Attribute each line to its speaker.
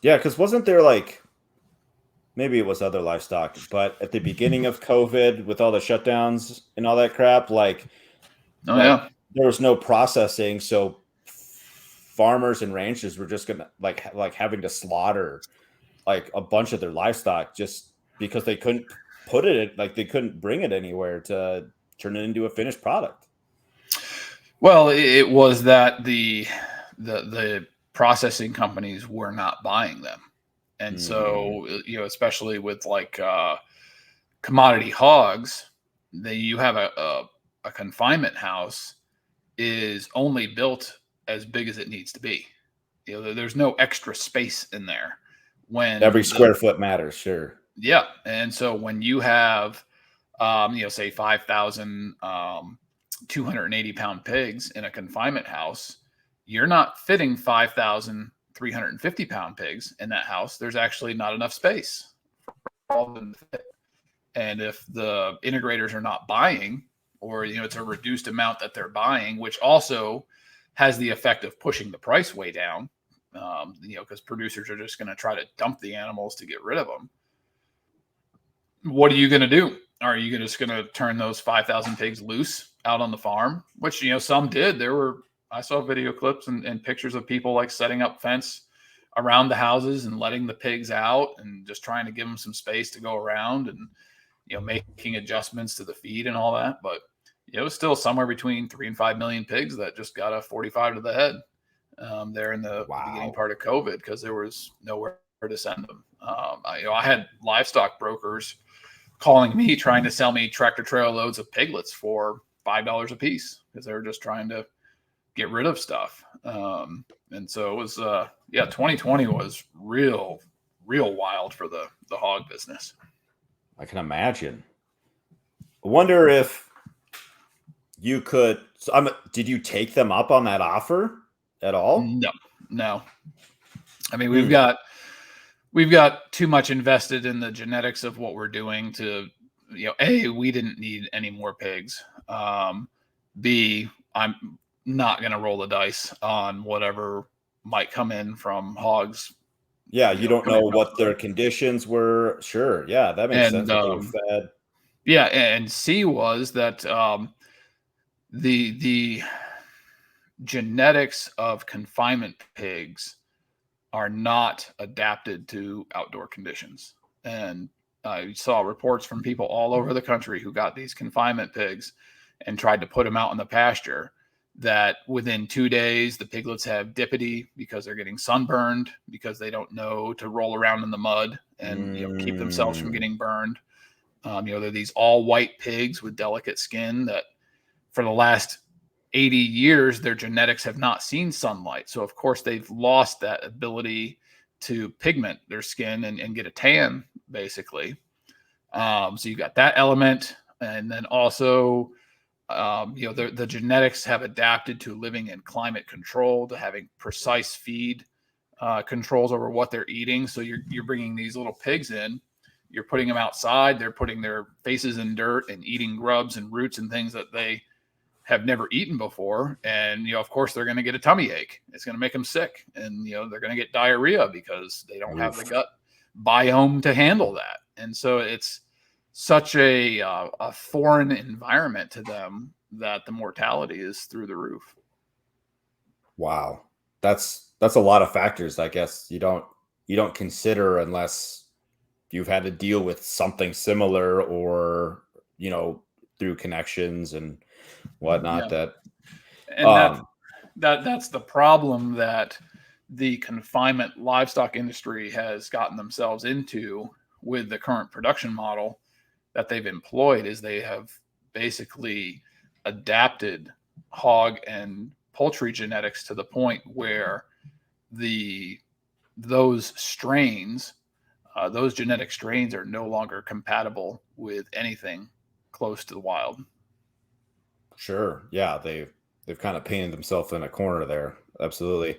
Speaker 1: Yeah, because wasn't there like maybe it was other livestock, but at the beginning of COVID with all the shutdowns and all that crap,
Speaker 2: Oh
Speaker 1: like
Speaker 2: yeah.
Speaker 1: there was no processing, so farmers and ranchers were just gonna like having to slaughter like a bunch of their livestock just because they couldn't put it like they couldn't bring it anywhere to turn it into a finished product.
Speaker 2: Well, it was that the processing companies were not buying them, and
Speaker 1: Hmm.
Speaker 2: so especially with commodity hogs, you have a confinement house is only built as big as it needs to be. There's no extra space in there.
Speaker 1: Every
Speaker 2: When the
Speaker 1: square foot matters, sure.
Speaker 2: Yeah, and so when you have say 5,000 280-pound pigs in a confinement house, you're not fitting 5,350-pound pigs in that house. There's actually not enough space for all of them to fit. And if the integrators are not buying, or it's a reduced amount that they're buying, which also has the effect of pushing the price way down, because producers are just going to try to dump the animals to get rid of them. What are you going to do? Are you just going to turn those 5,000 pigs loose out on the farm? Which some did. I saw video clips and pictures of people like setting up fence around the houses and letting the pigs out and just trying to give them some space to go around and making adjustments to the feed and all that. But it was still somewhere between 3 and 5 million pigs that just got a 45 to the head there in the beginning
Speaker 1: Wow.
Speaker 2: part of COVID because there was nowhere to send them. I had livestock brokers calling me trying to sell me tractor trailer loads of piglets for $5 a piece because they were just trying to get rid of stuff. And so it was 2020 was real wild for the hog business.
Speaker 1: I can imagine. I wonder if you could. So did you take them up on that offer at all?
Speaker 2: No, no. I mean, we've
Speaker 1: Hmm.
Speaker 2: got we've got too much invested in the genetics of what we're doing to, we didn't need any more pigs. B, I'm not going to roll the dice on whatever might come in from hogs,
Speaker 1: Yeah, you don't
Speaker 2: coming
Speaker 1: know
Speaker 2: across
Speaker 1: what
Speaker 2: the
Speaker 1: their
Speaker 2: way.
Speaker 1: conditions were. Sure. Yeah, that makes sense.
Speaker 2: And
Speaker 1: What they were fed.
Speaker 2: yeah, and C was that the genetics of confinement pigs are not adapted to outdoor conditions. And I saw reports from people all over the country who got these confinement pigs and tried to put them out in the pasture that within 2 days the piglets have dippity because they're getting sunburned because they don't know to roll around in the mud and keep themselves from
Speaker 1: Mm.
Speaker 2: getting burned. They're these all white pigs with delicate skin that for the last 80 years, their genetics have not seen sunlight. So, of course, they've lost that ability to pigment their skin and get a tan, basically. So, you've got that element. And then also, the genetics have adapted to living in climate control, to having precise feed controls over what they're eating. So, you're bringing these little pigs in. You're putting them outside. They're putting their faces in dirt and eating grubs and roots and things that they have never eaten before, and of course they're going to get a tummy ache. It's going to make them sick, and they're going to get diarrhea because they don't have the
Speaker 1: Oof.
Speaker 2: gut biome to handle that. And so it's such a foreign environment to them that the mortality is through the roof.
Speaker 1: Wow. That's a lot of factors, I guess. You don't consider unless you've had to deal with something similar or, you know, through connections and whatnot
Speaker 2: Yeah,
Speaker 1: that
Speaker 2: and
Speaker 1: um
Speaker 2: that's the problem that the confinement livestock industry has gotten themselves into with the current production model that they've employed is they have basically adapted hog and poultry genetics to the point where the those strains those genetic strains are no longer compatible with anything close to the wild.
Speaker 1: sure. Yeah, they've kind of painted themselves in a corner there. Absolutely.